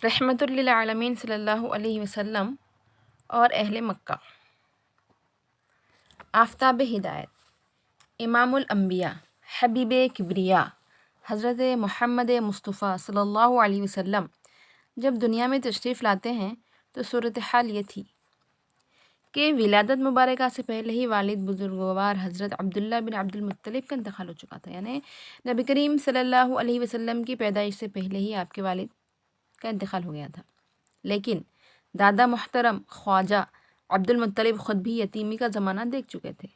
رحمت للعالمین صلی اللہ علیہ وسلم اور اہل مکہ۔ آفتاب ہدایت، امام الانبیاء، حبیب کبریا، حضرت محمد مصطفیٰ صلی اللہ علیہ وسلم جب دنیا میں تشریف لاتے ہیں تو صورتحال یہ تھی کہ ولادت مبارکہ سے پہلے ہی والد بزرگوار حضرت عبداللہ بن عبد المطلب کا انتقال ہو چکا تھا، یعنی نبی کریم صلی اللہ علیہ وسلم کی پیدائش سے پہلے ہی آپ کے والد کا انتقال ہو گیا تھا۔ لیکن دادا محترم خواجہ عبد المطلب خود بھی یتیمی کا زمانہ دیکھ چکے تھے،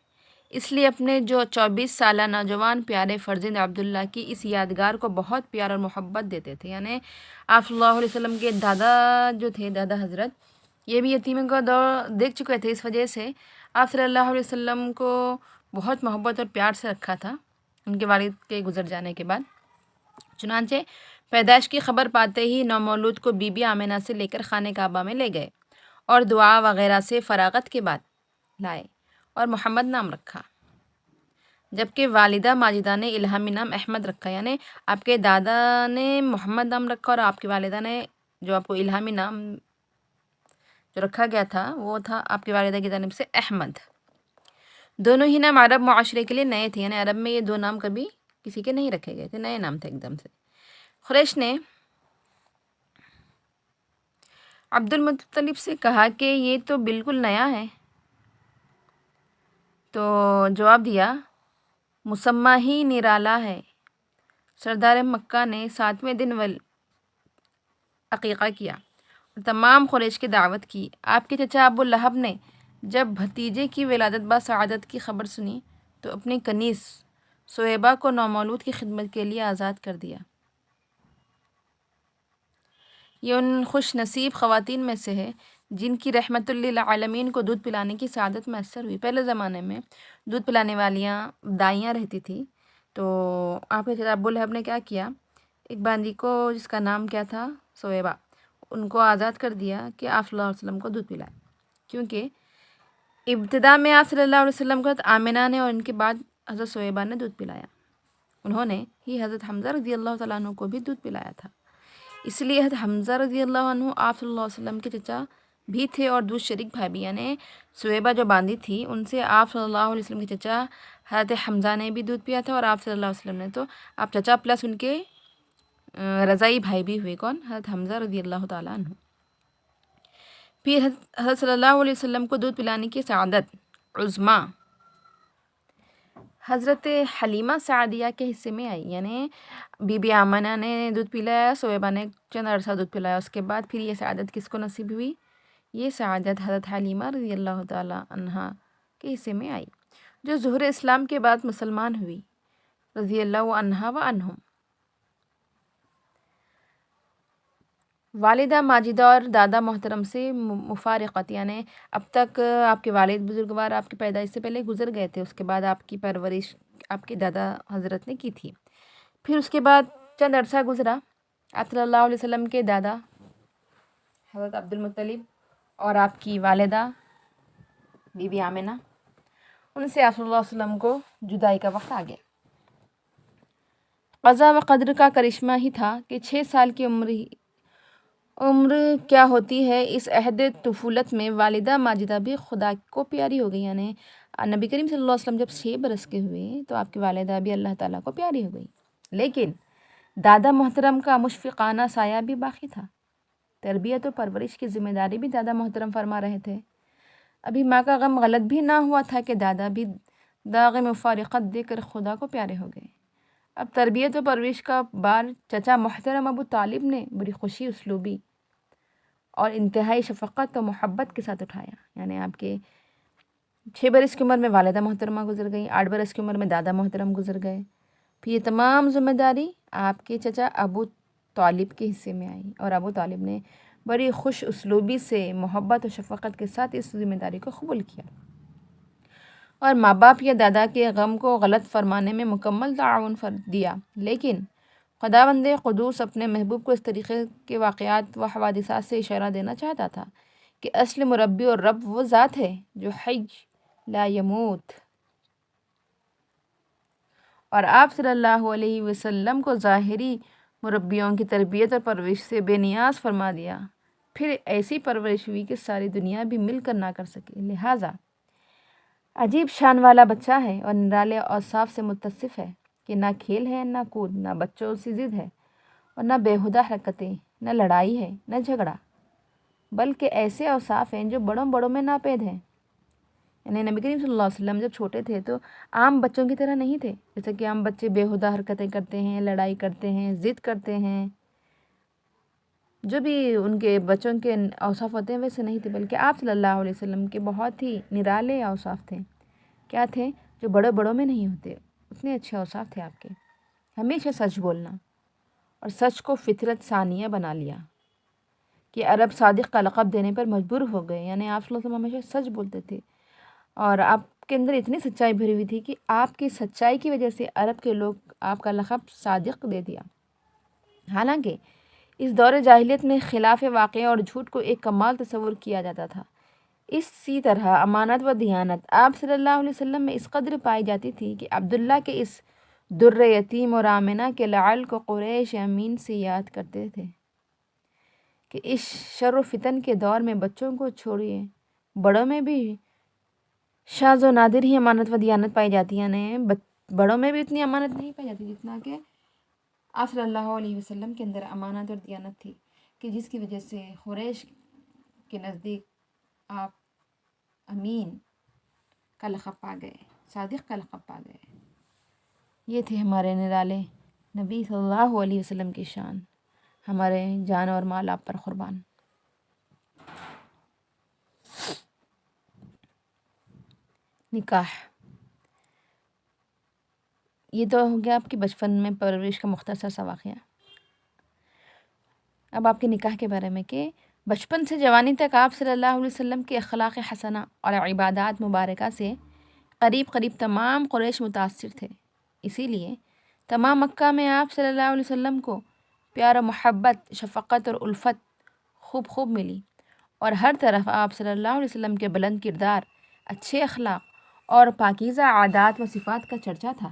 اس لیے اپنے جو 24 سالہ نوجوان پیارے فرزند عبداللہ کی اس یادگار کو بہت پیار اور محبت دیتے تھے۔ یعنی آپ صلی اللہ علیہ وسلم کے دادا جو تھے، دادا حضرت، یہ بھی یتیمی کا دور دیکھ چکے تھے، اس وجہ سے آپ صلی اللہ علیہ وسلم کو بہت محبت اور پیار سے رکھا تھا ان کے والد کے گزر جانے کے بعد۔ چنانچہ پیدائش کی خبر پاتے ہی نومولود کو بی بی آمنہ سے لے کر خانہ کعبہ میں لے گئے اور دعا وغیرہ سے فراغت کے بعد لائے اور محمد نام رکھا، جبکہ والدہ ماجدہ نے الہامی نام احمد رکھا۔ یعنی آپ کے دادا نے محمد نام رکھا اور آپ کی والدہ نے جو آپ کو الہامی نام جو رکھا گیا تھا وہ تھا آپ کی والدہ کی جانب سے احمد۔ دونوں ہی نام عرب معاشرے کے لیے نئے تھے، یعنی عرب میں یہ دو نام کبھی کسی کے نہیں رکھے گئے تھے، نئے نام تھے ایک دم سے۔ قریش نے عبد المطلب سے کہا کہ یہ تو بالکل نیا ہے، تو جواب دیا مسمہ ہی نرالا ہے۔ سردار مکہ نے 7ویں دن عقیقہ کیا اور تمام قریش کی دعوت کی۔ آپ کے چچا ابو لہب نے جب بھتیجے کی ولادت با سعادت کی خبر سنی تو اپنی کنیز سویبہ کو نومولود کی خدمت کے لیے آزاد کر دیا۔ یہ ان خوش نصیب خواتین میں سے ہے جن کی رحمت للعالمین کو دودھ پلانے کی سعادت میسر ہوئی۔ پہلے زمانے میں دودھ پلانے والیاں دائیاں رہتی تھی، تو آپ کے چچا ابو لہب نے کیا کیا، ایک باندی کو جس کا نام کیا تھا سویبہ، ان کو آزاد کر دیا کہ آپ صلی اللہ علیہ وسلم کو دودھ پلائے، کیونکہ ابتدا میں آپ صلی اللہ علیہ وسلم کو حضرت آمنہ نے اور ان کے بعد حضرت سویبہ نے دودھ پلایا۔ انہوں نے ہی حضرت حمزہ رضی اللہ تعالیٰ عنہ کو بھی دودھ پلایا تھا، اس لیے حضرت حمزہ رضی اللہ عنہ آپ صلی اللہ علیہ وسلم کے چچا بھی تھے اور دودھ شریک بھائی بھی، یعنی سویبہ جو باندی تھی ان سے آپ صلی اللہ علیہ وسلم کے چچا حضرت حمزہ نے بھی دودھ پیا تھا، اور آپ صلی اللہ علیہ وسلم نے تو آپ چچا پلس ان کے رضائی بھائی بھی ہوئے، کون؟ حضرت حمزہ رضی اللہ تعالیٰ عنہ۔ پھر حضرت صلی اللہ علیہ وسلم کو دودھ پلانے کی سعادت عظمیٰ حضرت حلیمہ سعدیہ کے حصے میں آئی، یعنی بی بی آمنہ نے دودھ پلایا، سویبہ نے چند عرصہ دودھ پلایا، اس کے بعد پھر یہ سعادت کس کو نصیب ہوئی؟ یہ سعادت حضرت حلیمہ رضی اللہ تعالیٰ عنہ کے حصے میں آئی، جو ظہور اسلام کے بعد مسلمان ہوئی رضی اللہ عنہا و عنہم۔ والدہ ماجدہ اور دادا محترم سے مفارقت، یعنی اب تک آپ کے والد بزرگوار آپ کی پیدائش سے پہلے گزر گئے تھے، اس کے بعد آپ کی پرورش آپ کے دادا حضرت نے کی تھی۔ پھر اس کے بعد چند عرصہ گزرا، آپ صلی اللہ علیہ وسلم کے دادا حضرت عبد المطلب اور آپ کی والدہ بی بی آمنہ، ان سے آپ صلی اللہ علیہ وسلم کو جدائی کا وقت آ گیا۔ قضا و قدر کا کرشمہ ہی تھا کہ 6 سال کی عمر کیا ہوتی ہے، اس عہد طفولت میں والدہ ماجدہ بھی خدا کو پیاری ہو گئی، یعنی نبی کریم صلی اللہ علیہ وسلم جب 6 برس کے ہوئے تو آپ کی والدہ بھی اللہ تعالیٰ کو پیاری ہو گئی، لیکن دادا محترم کا مشفقانہ سایہ بھی باقی تھا۔ تربیت و پرورش کی ذمہ داری بھی دادا محترم فرما رہے تھے۔ ابھی ماں کا غم غلط بھی نہ ہوا تھا کہ دادا بھی داغ مفارقت دے کر خدا کو پیارے ہو گئے۔ اب تربیت و پرورش کا بار چچا محترم ابو طالب نے بڑی خوشی اسلوبی اور انتہائی شفقت و محبت کے ساتھ اٹھایا، یعنی آپ کے 6 برس کی عمر میں والدہ محترمہ گزر گئی، 8 برس کی عمر میں دادا محترم گزر گئے، پھر یہ تمام ذمہ داری آپ کے چچا ابو طالب کے حصے میں آئی، اور ابو طالب نے بڑی خوش اسلوبی سے محبت و شفقت کے ساتھ اس ذمہ داری کو قبول کیا اور ماں باپ یا دادا کے غم کو غلط فرمانے میں مکمل تعاون دیا۔ لیکن خداوند قدوس اپنے محبوب کو اس طریقے کے واقعات و حوادثات سے اشارہ دینا چاہتا تھا کہ اصل مربی اور رب وہ ذات ہے جو حی لا یموت، اور آپ صلی اللہ علیہ وسلم کو ظاہری مربیوں کی تربیت اور پرورش سے بے نیاز فرما دیا، پھر ایسی پرورش ہوئی کہ ساری دنیا بھی مل کر نہ کر سکے۔ لہٰذا عجیب شان والا بچہ ہے اور نرالے اوصاف سے متصف ہے کہ نہ کھیل ہے، نہ کود، نہ بچوں سے ضد ہے، اور نہ بیہودہ حرکتیں، نہ لڑائی ہے، نہ جھگڑا، بلکہ ایسے اوصاف ہیں جو بڑوں بڑوں میں ناپید ہیں۔ یعنی نبی کریم صلی اللہ علیہ وسلم جب چھوٹے تھے تو عام بچوں کی طرح نہیں تھے، جیسے کہ عام بچے بیہودہ حرکتیں کرتے ہیں، لڑائی کرتے ہیں، ضد کرتے ہیں، جو بھی ان کے بچوں کے اوصاف ہوتے ہیں ویسے نہیں تھے، بلکہ آپ صلی اللہ علیہ وسلم کے بہت ہی نرالے اوصاف تھے۔ کیا تھے؟ جو بڑوں بڑوں میں نہیں ہوتے، اتنے اچھے اوصاف تھے آپ کے۔ ہمیشہ سچ بولنا، اور سچ کو فطرت ثانیہ بنا لیا کہ عرب صادق کا لقب دینے پر مجبور ہو گئے۔ یعنی آپ صلی اللہ علیہ وسلم ہمیشہ سچ بولتے تھے، اور آپ کے اندر اتنی سچائی بھری ہوئی تھی کہ آپ کی سچائی کی وجہ سے عرب کے لوگ آپ کا لقب صادق دے دیا۔ حالانکہ اس دور جاہلیت میں خلاف واقعہ اور جھوٹ کو ایک کمال تصور کیا جاتا تھا، اسی طرح امانت و دیانت آپ صلی اللہ علیہ وسلم میں اس قدر پائی جاتی تھی کہ عبداللہ کے اس در یتیم اور آمنہ کے لعل کو قریش امین سے یاد کرتے تھے کہ اس شر و فتن کے دور میں بچوں کو چھوڑیے، بڑوں میں بھی شاذ و نادر ہی امانت و دیانت پائی جاتی ہے، یعنی بڑوں میں بھی اتنی امانت نہیں پائی جاتی جتنا کہ آپ صلی اللہ علیہ وسلم کے اندر امانت اور دیانت تھی، کہ جس کی وجہ سے قریش کے نزدیک آپ امین کا لقب پا گئے، صادق کا لقب پا گئے۔ یہ تھے ہمارے نرالے نبی صلی اللہ علیہ وسلم کی شان۔ ہمارے جان اور مال آپ پر قربان۔ نکاح، یہ تو ہو گیا آپ کی بچپن میں پرورش کا مختصر سا واقعہ۔ اب آپ کے نکاح کے بارے میں کہ بچپن سے جوانی تک آپ صلی اللہ علیہ وسلم کے اخلاق حسنہ اور عبادات مبارکہ سے قریب قریب تمام قریش متاثر تھے۔ اسی لیے تمام مکہ میں آپ صلی اللہ علیہ وسلم کو پیار و محبت، شفقت اور الفت خوب ملی، اور ہر طرف آپ صلی اللہ علیہ وسلم کے بلند کردار، اچھے اخلاق اور پاکیزہ عادات و صفات کا چرچا تھا۔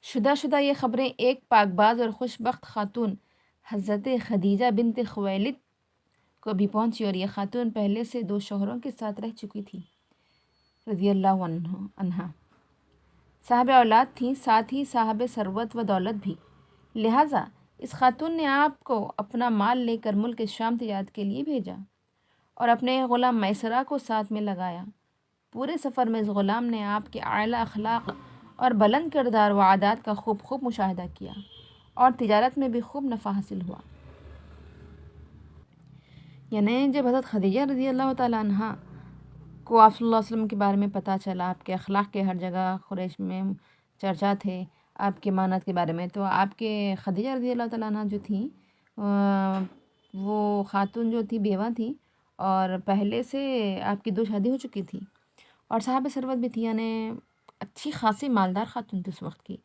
شدہ یہ خبریں ایک پاک باز اور خوش بخت خاتون حضرت خدیجہ بنت خویلد کو بھی پہنچی، اور یہ خاتون پہلے سے 2 شوہروں کے ساتھ رہ چکی تھی رضی اللہ عنہا، صاحب اولاد تھیں، ساتھ ہی صاحب ثروت و دولت بھی۔ لہٰذا اس خاتون نے آپ کو اپنا مال لے کر ملک شام تجارت کے لیے بھیجا، اور اپنے غلام میسرہ کو ساتھ میں لگایا۔ پورے سفر میں اس غلام نے آپ کے اعلیٰ اخلاق اور بلند کردار و عادات کا خوب مشاہدہ کیا، اور تجارت میں بھی خوب نفع حاصل ہوا۔ یعنی جب حضرت خدیجہ رضی اللہ تعالیٰ عنہ کو آپ صلی اللہ علیہ وسلم کے بارے میں پتہ چلا، آپ کے اخلاق کے ہر جگہ قریش میں چرچا تھے، آپ کے مانت کے بارے میں، تو آپ کے خدیجہ رضی اللہ تعالیٰ عنہ جو تھیں وہ خاتون جو تھی بیوہ تھیں، اور پہلے سے آپ کی 2 شادی ہو چکی تھی، اور صاحب ثروت بھی تھی، یعنی اچھی خاصی مالدار خاتون تھی اس وقت کی۔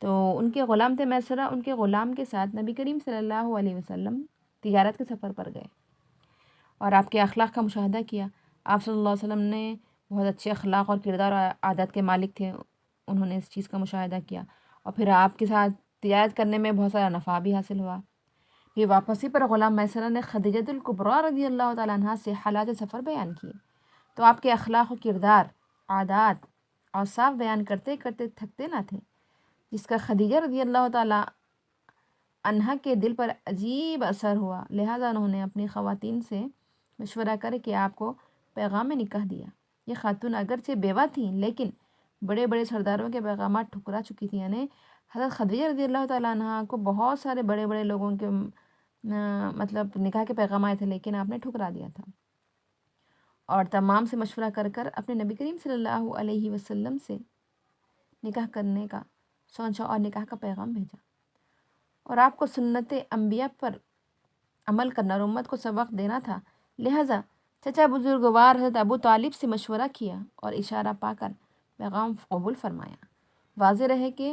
تو ان کے غلام تھے میسرہ، ان کے غلام کے ساتھ نبی کریم صلی اللہ علیہ وسلم تجارت کے سفر پر گئے، اور آپ کے اخلاق کا مشاہدہ کیا۔ آپ صلی اللہ علیہ وسلم نے بہت اچھے اخلاق اور کردار اور عادت کے مالک تھے، انہوں نے اس چیز کا مشاہدہ کیا، اور پھر آپ کے ساتھ تجارت کرنے میں بہت سارا نفع بھی حاصل ہوا۔ پھر واپسی پر غلام میسرہ نے خدیجۃ الکبریٰ رضی اللہ تعالیٰ عنہ سے حالات سفر بیان کیے، تو آپ کے اخلاق و کردار، عادات، اوصاف بیان کرتے کرتے تھکتے نہ تھے، جس کا خدیجہ رضی اللہ تعالیٰ عنہ کے دل پر عجیب اثر ہوا۔ لہٰذا انہوں نے اپنی خواتین سے مشورہ کر کے آپ کو پیغام نکاح دیا۔ یہ خاتون اگرچہ بیوہ تھیں، لیکن بڑے بڑے سرداروں کے پیغامات ٹھکرا چکی تھیں، یعنی حضرت خدیجہ رضی اللہ تعالیٰ عنہ کو بہت سارے بڑے بڑے لوگوں کے مطلب نکاح کے پیغام آئے تھے، لیکن آپ نے ٹھکرا دیا تھا، اور تمام سے مشورہ کر اپنے نبی کریم صلی اللہ علیہ وسلم سے نکاح کرنے کا سوچا اور نکاح کا پیغام بھیجا، اور آپ کو سنت انبیاء پر عمل کرنا اور امت کو سبق دینا تھا۔ لہٰذا چچا بزرگوار حضرت ابو طالب سے مشورہ کیا اور اشارہ پا کر پیغام قبول فرمایا۔ واضح رہے کہ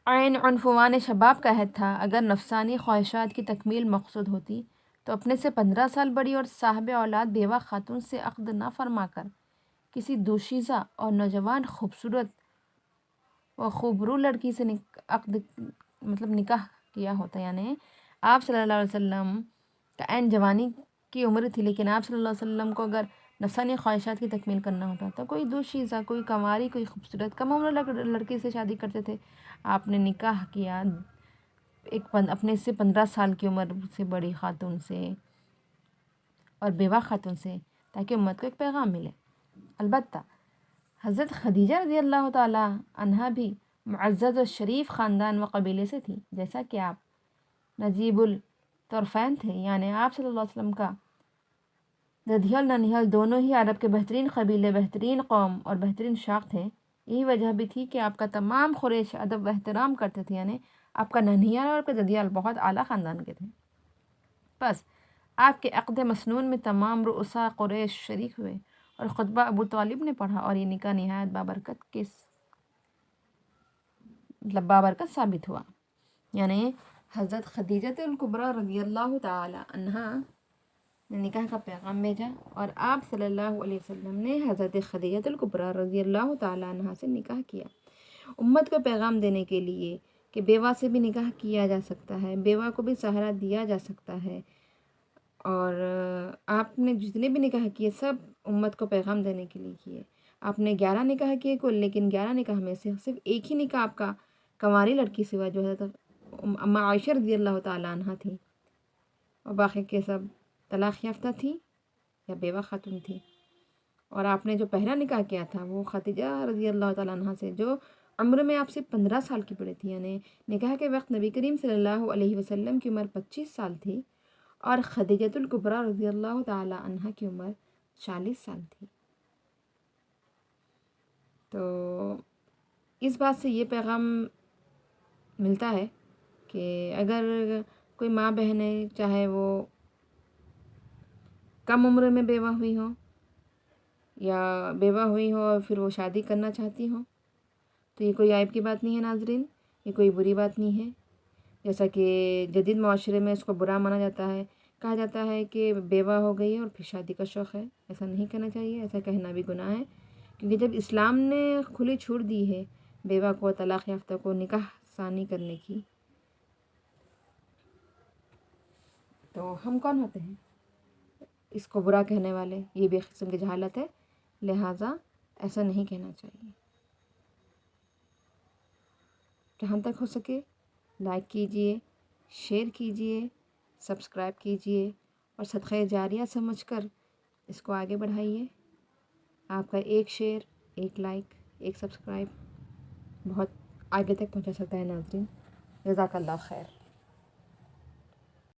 عین عنفوان شباب کا عہد تھا، اگر نفسانی خواہشات کی تکمیل مقصود ہوتی تو اپنے سے 15 سال بڑی اور صاحب اولاد بیوہ خاتون سے عقد نہ فرما کر کسی دوشیزہ اور نوجوان خوبصورت و خوبرو لڑکی سے عقد نکاح کیا ہوتا، یعنی آپ صلی اللہ علیہ وسلم کا عین جوانی کی عمر تھی، لیکن آپ صلی اللہ علیہ وسلم کو اگر نفسانی خواہشات کی تکمیل کرنا ہوتا تو کوئی دوشیزہ، کوئی کنواری، کوئی خوبصورت کم عمر لڑکی سے شادی کرتے تھے۔ آپ نے نکاح کیا اپنے سے 15 سال کی عمر سے بڑی خاتون سے اور بیوہ خاتون سے، تاکہ امت کو ایک پیغام ملے۔ البتہ حضرت خدیجہ رضی اللہ تعالیٰ عنہا بھی معزز و شریف خاندان و قبیلے سے تھی، جیسا کہ آپ نجیب الطرفین تھے، یعنی آپ صلی اللہ علیہ وسلم کا ددھیل ننھیال دونوں ہی عرب کے بہترین قبیلے، بہترین قوم اور بہترین شاخ تھے۔ یہی وجہ بھی تھی کہ آپ کا تمام قریش ادب و احترام کرتے تھے، یعنی آپ کا ننھیال اور آپ کا ددھیال بہت اعلیٰ خاندان کے تھے۔ بس آپ کے عقد مسنون میں تمام رؤساء قریش شریک ہوئے اور خطبہ ابو طالب نے پڑھا، اور یہ نکاح نہایت بابرکت ثابت ہوا۔ یعنی حضرت خدیجہ الکبریٰ رضی اللہ تعالی عنہا نے نکاح کا پیغام بھیجا، اور آپ صلی اللہ علیہ وسلم نے حضرت خدیجہ الکبریٰ رضی اللہ تعالی عنہا سے نکاح کیا، امت کو پیغام دینے کے لیے کہ بیوہ سے بھی نکاح کیا جا سکتا ہے، بیوہ کو بھی سہارا دیا جا سکتا ہے۔ اور آپ نے جتنے بھی نکاح کیے سب امت کو پیغام دینے کے لیے کیے۔ آپ نے 11 نکاح کیے کل، لیکن 11 نکاح میں سے صرف ایک ہی نکاح آپ کا کنواری لڑکی سے ہوا، جو حضرت ام عائشہ رضی اللہ تعالیٰ عنہ تھی، اور باقی کے سب طلاق یافتہ تھی یا بیوہ خاتون تھی۔ اور آپ نے جو پہلا نکاح کیا تھا وہ خدیجہ رضی اللہ تعالیٰ عنہ سے، جو عمر میں آپ سے 15 سال کی بڑی تھی، یعنی نکاح کے وقت نبی کریم صلی اللہ علیہ وسلم کی عمر 25 سال تھی، اور خدیجہ الکبریٰ رضی اللہ تعالی عنہ کی عمر 40 سال تھی۔ تو اس بات سے یہ پیغام ملتا ہے کہ اگر کوئی ماں بہنیں چاہے وہ کم عمر میں بیوہ ہوئی ہوں یا بیوہ ہوئی ہوں اور پھر وہ شادی کرنا چاہتی ہوں، تو یہ کوئی عیب کی بات نہیں ہے ناظرین، یہ کوئی بری بات نہیں ہے۔ جیسا کہ جدید معاشرے میں اس کو برا مانا جاتا ہے، کہا جاتا ہے کہ بیوہ ہو گئی ہے اور پھر شادی کا شوق ہے۔ ایسا نہیں کہنا چاہیے، ایسا کہنا بھی گناہ ہے، کیونکہ جب اسلام نے کھلی چھوٹ دی ہے بیوہ کو، طلاق یافتہ کو نکاح ثانی کرنے کی، تو ہم کون ہوتے ہیں اس کو برا کہنے والے؟ یہ بھی ایک قسم کی جہالت ہے، لہٰذا ایسا نہیں کہنا چاہیے۔ جہاں تک ہو سکے لائک کیجئے، شیئر کیجئے، سبسکرائب کیجئے، اور صدقہ جاریہ سمجھ کر اس کو آگے بڑھائیے۔ آپ کا ایک شیئر، ایک لائک، ایک سبسکرائب بہت آگے تک پہنچا سکتا ہے ناظرین۔ جزاک اللہ خیر۔